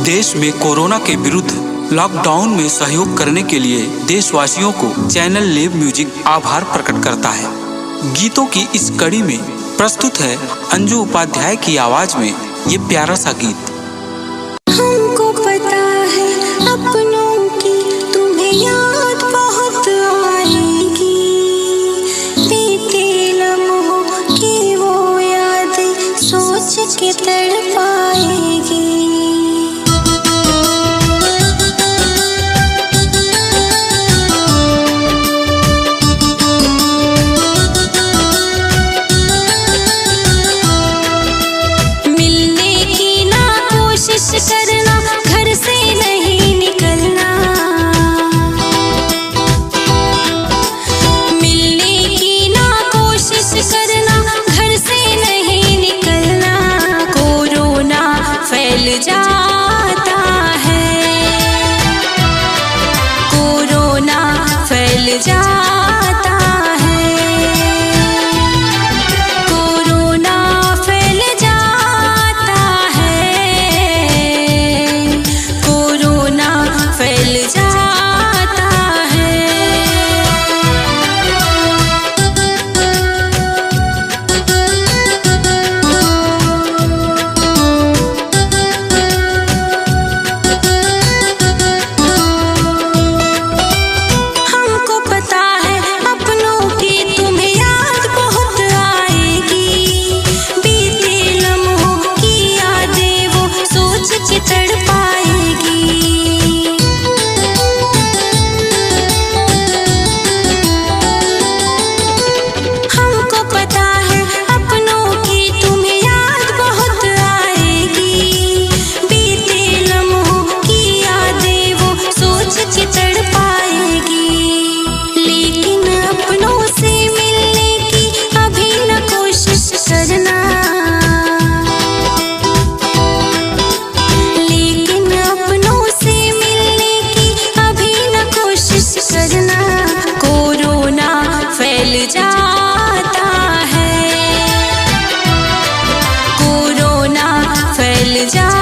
देश में कोरोना के विरुद्ध लॉकडाउन में सहयोग करने के लिए देशवासियों को चैनल लेव म्यूजिक आभार प्रकट करता है। गीतों की इस कड़ी में प्रस्तुत है अंजू उपाध्याय की आवाज में ये प्यारा सा गीत। हमको पता है अपनों की तुम्हें याद बहुत आएगी, बीते लम्हों की वो याद सोच के तड़पाएगी। करना घर से नहीं निकलना, मिलने की ना कोशिश करना, घर से नहीं निकलना। कोरोना फैल जाता है, कोरोना फैल जाता है, कोरोना फैल जाता है, कोरोना फैल जाता है। हमको पता है अपनों की तुम्हें याद बहुत आएगी, बीते लम्हों की यादें वो सोच के तड़पाएगी। हमको पता है अपनों की तुम्हें याद बहुत आएगी, बीते लम्हों की यादें वो सोच के तड़पाएगी। लेकिन अपनों से मिलने की अभी न कोशिश करना, लेकिन अपनों से मिलने की अभी न कोशिश करना। कोरोना फैल जाता है, कोरोना फैल जाता